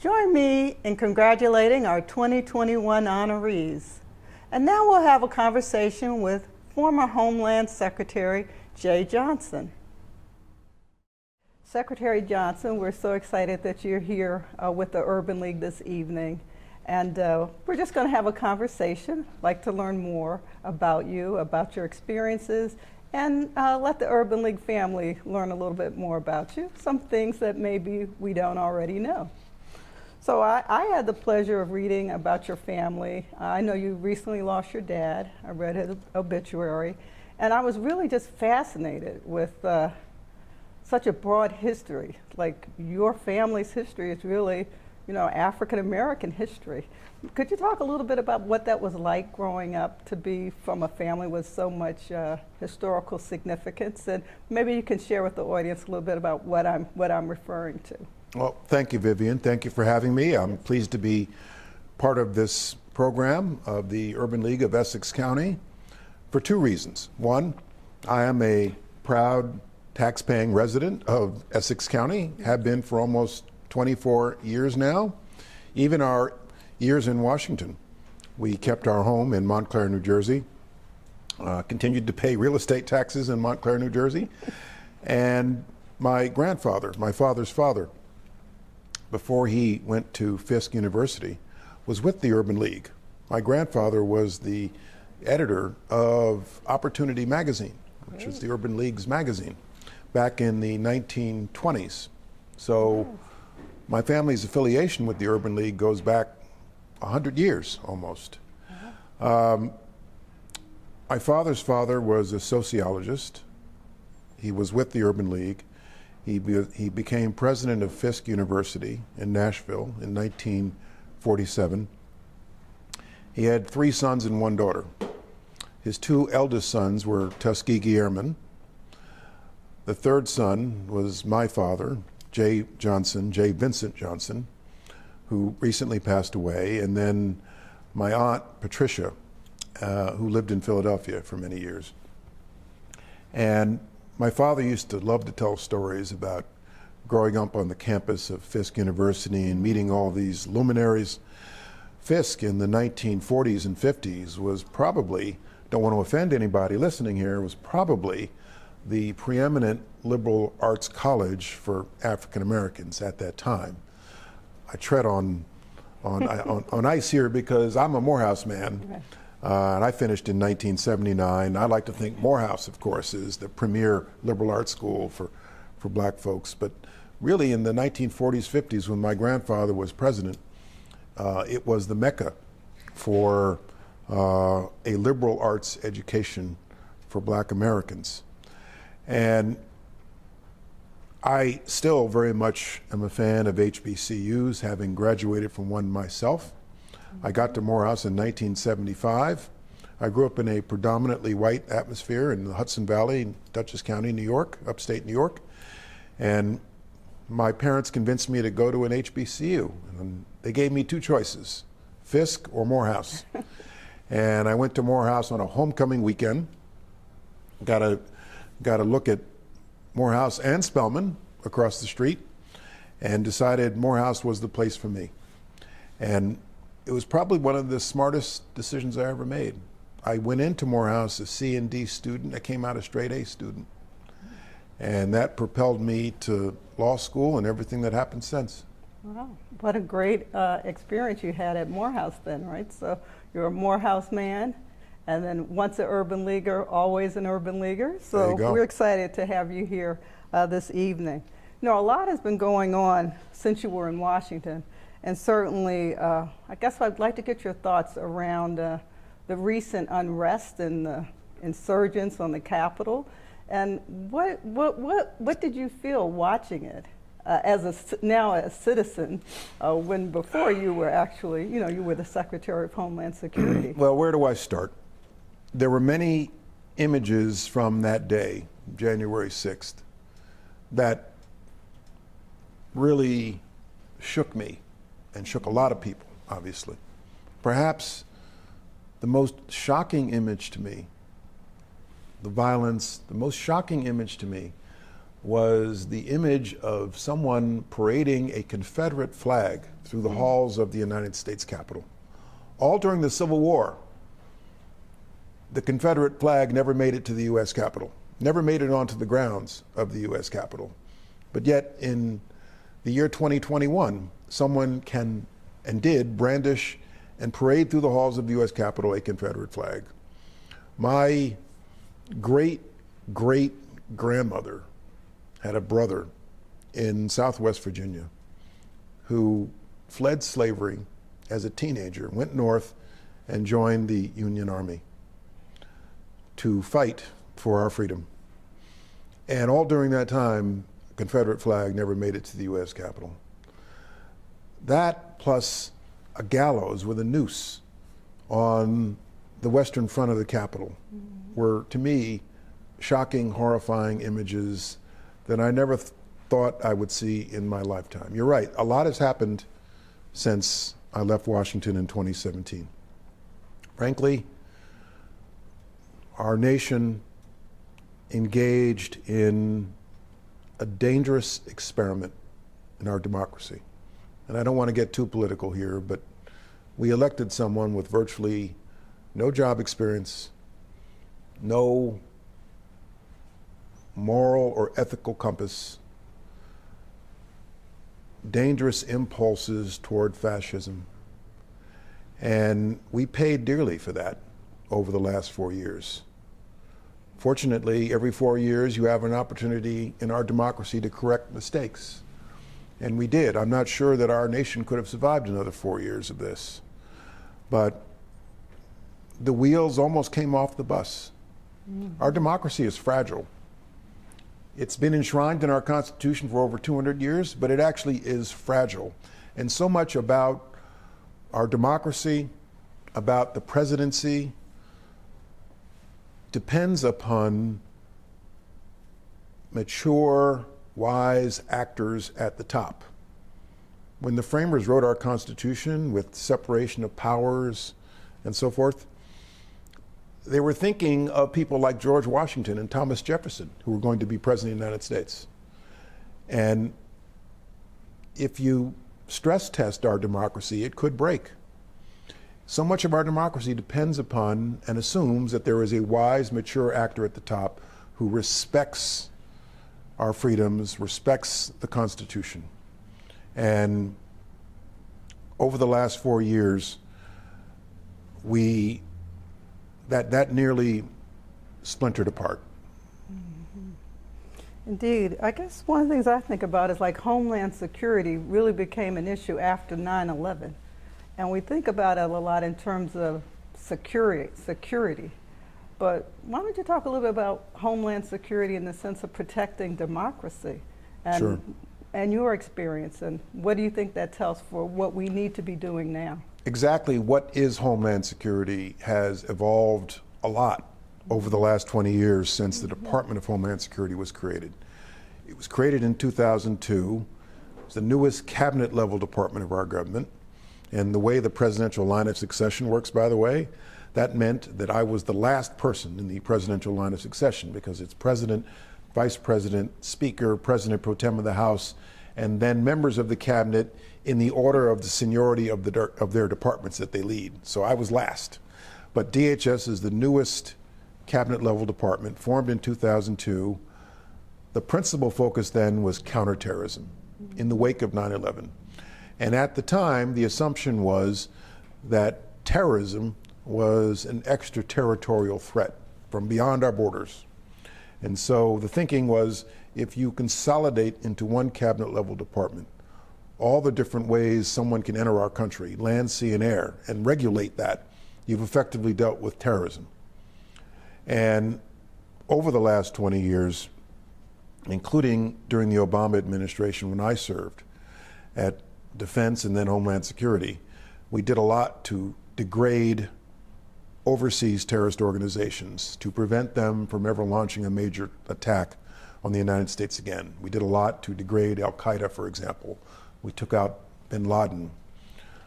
Join me in congratulating our 2021 honorees. And now we'll have a conversation with former Homeland Secretary Jeh Johnson. Secretary Johnson, we're so excited that you're here with the Urban League this evening. And we're just going to have a conversation. I'd like to learn more about you, about your experiences, and let the Urban League family learn a little bit more about you, some things that maybe we don't already know. So I had the pleasure of reading about your family. I know you recently lost your dad. I read his obituary. And I was really just fascinated with such a broad history. Like, your family's history is really, African-American history. Could you talk a little bit about what that was like growing up to be from a family with so much historical significance? And maybe you can share with the audience a little bit about what I'm referring to. Well, thank you, Vivian. Thank you for having me. I'm pleased to be part of this program of the Urban League of Essex County for two reasons. One, I am a proud tax-paying resident of Essex County, have been for almost 24 years now. Even our years in Washington, we kept our home in Montclair, New Jersey, continued to pay real estate taxes in Montclair, New Jersey, and my grandfather, my father's father, before he went to Fisk University, was with the Urban League. My grandfather was the editor of Opportunity Magazine, which was the Urban League's magazine, back in the 1920s. So my family's affiliation with the Urban League goes back 100 years almost. My father's father was a sociologist. He was with the Urban League. He became president of Fisk University in Nashville in 1947. He had 3 sons and 1 daughter. His 2 eldest sons were Tuskegee Airmen. The 3rd son was my father, Jeh Vincent Johnson, who recently passed away, and then my aunt, Patricia, who lived in Philadelphia for many years. And my father used to love to tell stories about growing up on the campus of Fisk University and meeting all these luminaries. Fisk in the 1940s and 50s was probably, don't want to offend anybody listening here, was probably the preeminent liberal arts college for African Americans at that time. I tread on ice here because I'm a Morehouse man. Okay. And I finished in 1979. I like to think Morehouse, of course, is the premier liberal arts school for black folks. But really in the 1940s, 50s, when my grandfather was president, it was the mecca for a liberal arts education for black Americans. And I still very much am a fan of HBCUs, having graduated from one myself. I got to Morehouse in 1975. I grew up in a predominantly white atmosphere in the Hudson Valley, Dutchess County, New York, upstate New York. And my parents convinced me to go to an HBCU. And they gave me 2 choices, Fisk or Morehouse. And I went to Morehouse on a homecoming weekend. Got a look at Morehouse and Spelman across the street, and decided Morehouse was the place for me. And it was probably one of the smartest decisions I ever made. I went into Morehouse a C and D student. I came out a straight A student. And that propelled me to law school and everything that happened since. Wow, what a great experience you had at Morehouse then, right? So you're a Morehouse man, and then once an Urban Leaguer, always an Urban Leaguer. So we're excited to have you here this evening. A lot has been going on since you were in Washington. And certainly, I guess I'd like to get your thoughts around the recent unrest and the insurgents on the Capitol. And what did you feel watching it now a citizen, when before you were actually, you were the Secretary of Homeland Security? Well, where do I start? There were many images from that day, January 6th, that really shook me. And shook a lot of people, obviously. Perhaps the most shocking image to me, the violence, the most shocking image to me was the image of someone parading a Confederate flag through the halls of the United States Capitol. All during the Civil War, the Confederate flag never made it to the U.S. Capitol, never made it onto the grounds of the U.S. Capitol. But yet, in the year 2021, someone can and did brandish and parade through the halls of the U.S. Capitol a Confederate flag. My great-great-grandmother had a brother in Southwest Virginia who fled slavery as a teenager, went north, and joined the Union Army to fight for our freedom. And all during that time, the Confederate flag never made it to the U.S. Capitol. That plus a gallows with a noose on the western front of the Capitol were, to me, shocking, horrifying images that I never thought I would see in my lifetime. You're right, a lot has happened since I left Washington in 2017. Frankly, our nation engaged in a dangerous experiment in our democracy. And I don't want to get too political here, but we elected someone with virtually no job experience, no moral or ethical compass, dangerous impulses toward fascism. And we paid dearly for that over the last 4 years. Fortunately, every 4 years you have an opportunity in our democracy to correct mistakes. And we did. I'm not sure that our nation could have survived another 4 years of this. But the wheels almost came off the bus. Our democracy is fragile. It's been enshrined in our Constitution for over 200 years, but it actually is fragile. And so much about our democracy, about the presidency, depends upon mature, wise actors at the top. When the framers wrote our Constitution with separation of powers and so forth, they were thinking of people like George Washington and Thomas Jefferson, who were going to be president of the United States. And if you stress test our democracy, it could break. So much of our democracy depends upon and assumes that there is a wise, mature actor at the top who respects our freedoms, respects the Constitution. And over the last 4 years, that nearly splintered apart. Indeed. I guess one of the things I think about is like Homeland Security really became an issue after 9/11. And we think about it a lot in terms of security. But why don't you talk a little bit about Homeland Security in the sense of protecting democracy and, Sure. and your experience, and what do you think that tells for what we need to be doing now? Exactly what is Homeland Security has evolved a lot over the last 20 years since the Department of Homeland Security was created. It was created in 2002. It's the newest cabinet level department of our government. And the way the presidential line of succession works, by the way, that meant that I was the last person in the presidential line of succession, because it's president, vice president, speaker, president pro tem of the House, and then members of the cabinet in the order of the seniority of their departments that they lead. So I was last. But DHS is the newest cabinet level department, formed in 2002. The principal focus then was counterterrorism in the wake of 9/11. And at the time, the assumption was that terrorism was an extraterritorial threat from beyond our borders. And so the thinking was, if you consolidate into one cabinet level department all the different ways someone can enter our country, land, sea, and air, and regulate that, you've effectively dealt with terrorism. And over the last 20 years, including during the Obama administration when I served at Defense and then Homeland Security, we did a lot to degrade overseas terrorist organizations to prevent them from ever launching a major attack on the United States again. We did a lot to degrade Al-Qaeda, for example. We took out bin Laden.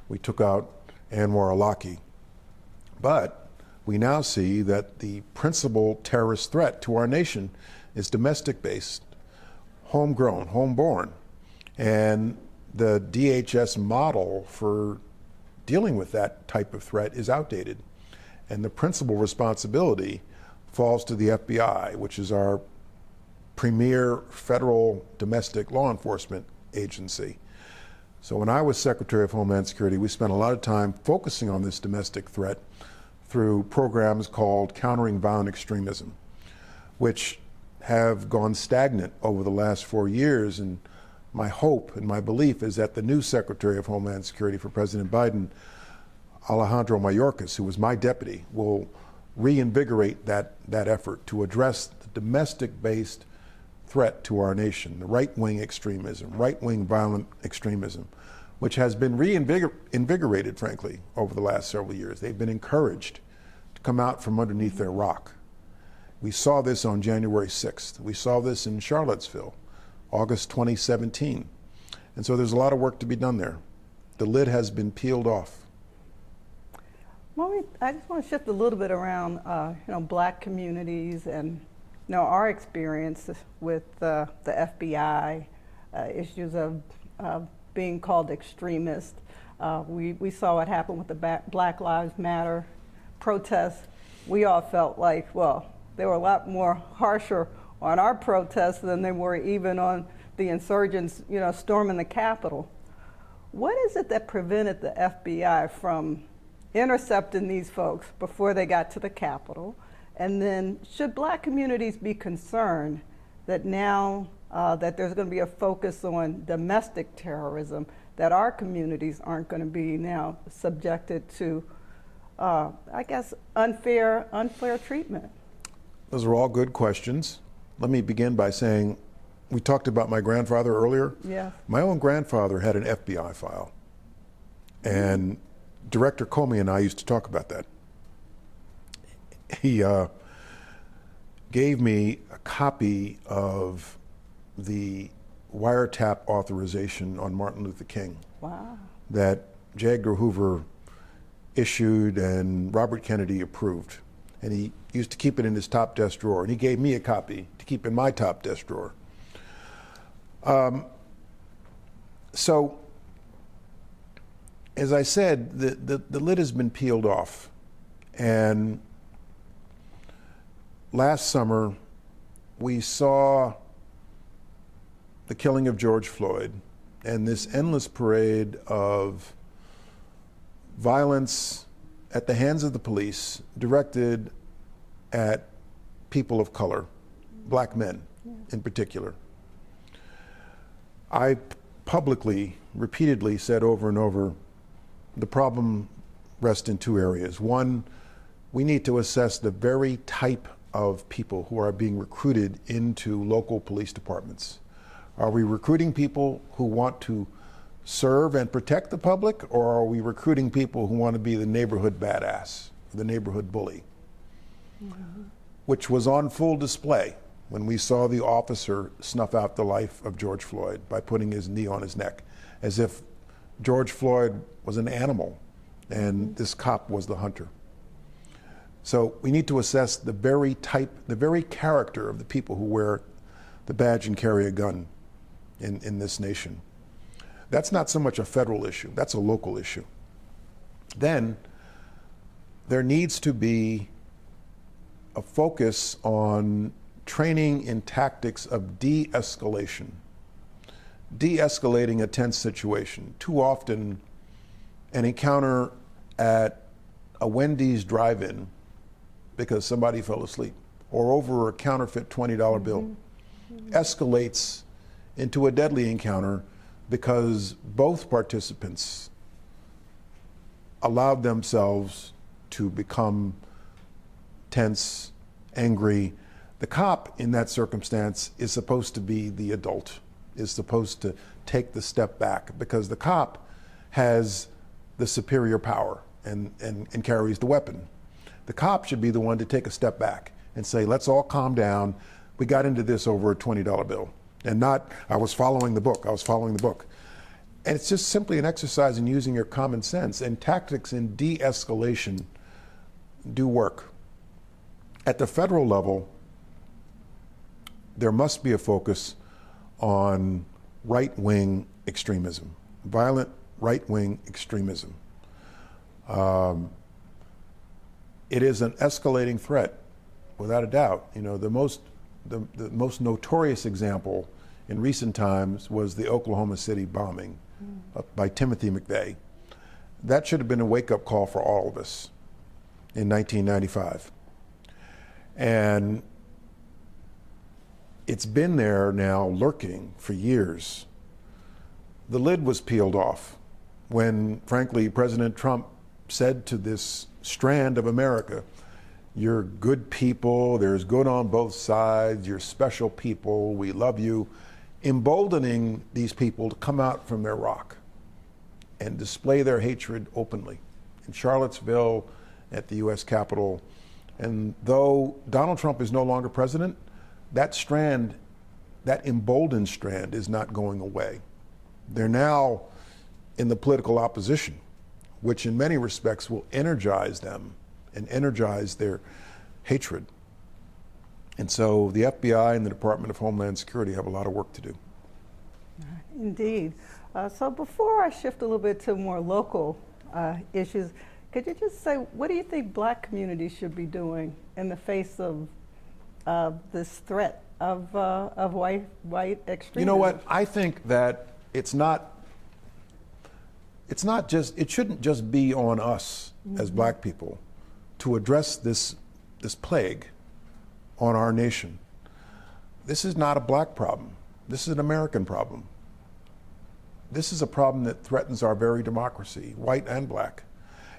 We took out Anwar al-Awlaki. But we now see that the principal terrorist threat to our nation is domestic-based. homegrown, homeborn. And the DHS model for dealing with that type of threat is outdated. And the principal responsibility falls to the FBI, which is our premier federal domestic law enforcement agency. So when I was Secretary of Homeland Security, we spent a lot of time focusing on this domestic threat through programs called Countering Violent Extremism, which have gone stagnant over the last 4 years. And my hope and my belief is that the new Secretary of Homeland Security for President Biden, Alejandro Mayorkas, who was my deputy, will reinvigorate that effort to address the domestic-based threat to our nation, the right-wing extremism, right-wing violent extremism, which has been reinvigorated, frankly, over the last several years. They've been encouraged to come out from underneath their rock. We saw this on January 6th. We saw this in Charlottesville, August 2017. And so there's a lot of work to be done there. The lid has been peeled off. Well, I just want to shift a little bit around, Black communities and, our experience with the FBI, issues of being called extremist. We saw what happened with the Black Lives Matter protests. We all felt like, well, they were a lot more harsher on our protests than they were even on the insurgents, storming the Capitol. What is it that prevented the FBI from intercepting these folks before they got to the Capitol? And then should Black communities be concerned that now that there's going to be a focus on domestic terrorism, that our communities aren't going to be now subjected to, unfair treatment? Those are all good questions. Let me begin by saying, we talked about my grandfather earlier. Yeah. My own grandfather had an FBI file. And Director Comey and I used to talk about that. He gave me a copy of the wiretap authorization on Martin Luther King. Wow. That J. Edgar Hoover issued and Robert Kennedy approved. And he used to keep it in his top desk drawer. And he gave me a copy to keep in my top desk drawer. So, as I said, the lid has been peeled off. And last summer, we saw the killing of George Floyd and this endless parade of violence at the hands of the police directed at people of color, Black men in particular. I publicly, repeatedly said over and over, the problem rests in two areas. One, we need to assess the very type of people who are being recruited into local police departments. Are we recruiting people who want to serve and protect the public, or are we recruiting people who want to be the neighborhood badass, the neighborhood bully? Mm-hmm. Which was on full display when we saw the officer snuff out the life of George Floyd by putting his knee on his neck, as if George Floyd was an animal and this cop was the hunter. So we need to assess the very type, the very character of the people who wear the badge and carry a gun in this nation. That's not so much a federal issue, that's a local issue. Then there needs to be a focus on training in tactics of de-escalation. De-escalating a tense situation. Too often, an encounter at a Wendy's drive-in because somebody fell asleep, or over a counterfeit $20 bill, escalates into a deadly encounter because both participants allowed themselves to become tense, angry. The cop in that circumstance is supposed to be the adult, is supposed to take the step back, because the cop has the superior power and carries the weapon. The cop should be the one to take a step back and say, let's all calm down. We got into this over a $20 bill. And not, I was following the book, I was following the book. And it's just simply an exercise in using your common sense, and tactics in de-escalation do work. At the federal level, there must be a focus on right-wing extremism, violent right-wing extremism. It is an escalating threat, without a doubt. You know, the most notorious example in recent times was the Oklahoma City bombing by Timothy McVeigh. That should have been a wake-up call for all of us in 1995. And it's been there now, lurking for years. The lid was peeled off when, frankly, President Trump said to this strand of America, "You're good people, there's good on both sides, you're special people, we love you," emboldening these people to come out from their rock and display their hatred openly in Charlottesville, at the U.S. Capitol. And though Donald Trump is no longer president, that strand, that emboldened strand, is not going away. They're now in the political opposition, which in many respects will energize them and energize their hatred. And so the FBI and the Department of Homeland Security have a lot of work to do. Indeed. So before I shift a little bit to more local issues, could you just say, what do you think Black communities should be doing in the face of this threat of white extremism? You know what? I think that it shouldn't just be on us as Black people to address this plague on our nation. This is not a Black problem. This is an American problem. This is a problem that threatens our very democracy, white and Black.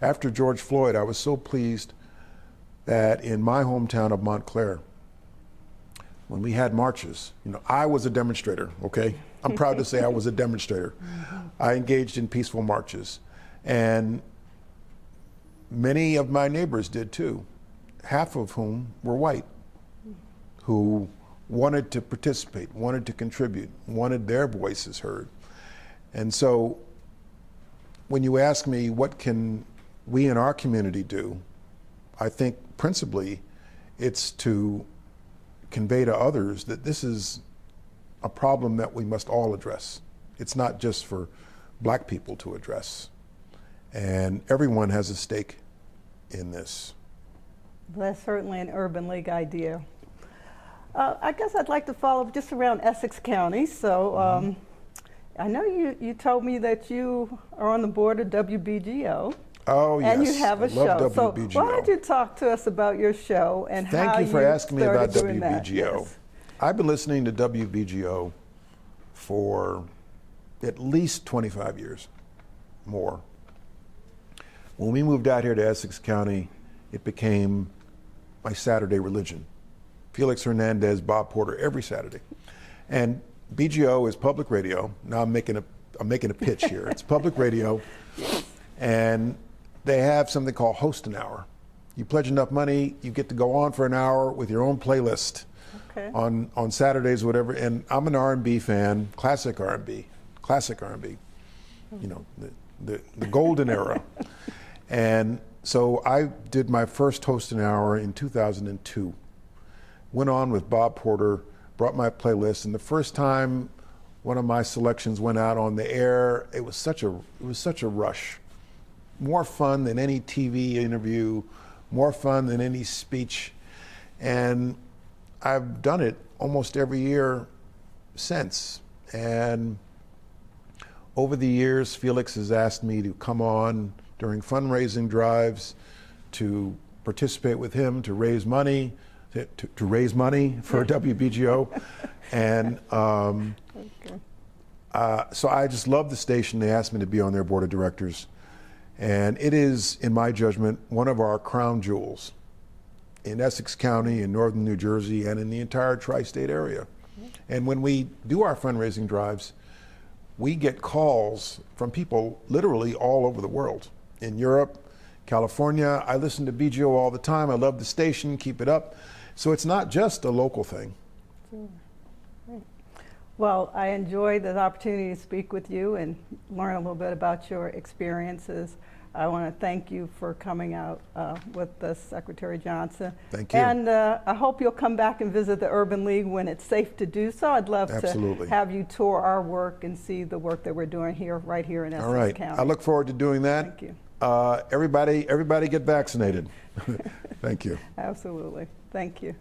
After George Floyd, I was so pleased that in my hometown of Montclair, when we had marches, you know, I was a demonstrator, okay? I'm proud to say I was a demonstrator. I engaged in peaceful marches, and many of my neighbors did too, half of whom were white, who wanted to participate, wanted to contribute, wanted their voices heard. And so when you ask me what can we in our community do, I think principally it's to convey to others that this is a problem that we must all address. It's not just for Black people to address. And everyone has a stake in this. Well, that's certainly an Urban League idea. I guess I'd like to follow up just around Essex County. So I know you told me that you are on the board of WBGO. Oh, yes. And you have a show. Love So WBGO. why don't you talk to us about your show and how you Thank you for asking me about started doing that. WBGO. Yes. I've been listening to WBGO for at least 25 years, more. When we moved out here to Essex County, it became my Saturday religion. Felix Hernandez, Bob Porter, every Saturday. And BGO is public radio. Now I'm making a pitch here. It's public radio, and they have something called Host an Hour. You pledge enough money, you get to go on for an hour with your own playlist on Saturdays, or whatever. And I'm an R&B fan, classic R&B, you know, the golden era. And so I did my first Host an Hour in 2002. Went on with Bob Porter, brought my playlist, and the first time one of my selections went out on the air, it was such a rush. More fun than any TV interview, more fun than any speech. And I've done it almost every year since. And over the years, Felix has asked me to come on during fundraising drives, to participate with him, to raise money, to raise money for WBGO. And so I just love the station. They asked me to be on their board of directors. And it is, in my judgment, one of our crown jewels in Essex County, in northern New Jersey, and in the entire tri-state area. And when we do our fundraising drives, we get calls from people literally all over the world. In Europe, California. I listen to BGO all the time. I love the station, keep it up. So it's not just a local thing. Sure. Great. Well, I enjoyed the opportunity to speak with you and learn a little bit about your experiences. I want to thank you for coming out with us, Secretary Johnson. Thank you. And I hope you'll come back and visit the Urban League when it's safe to do so. I'd love Absolutely. to have you tour our work and see the work that we're doing here, right here in Essex All right. County. I look forward to doing that. Thank you. Everybody get vaccinated. Thank you. Absolutely. Thank you.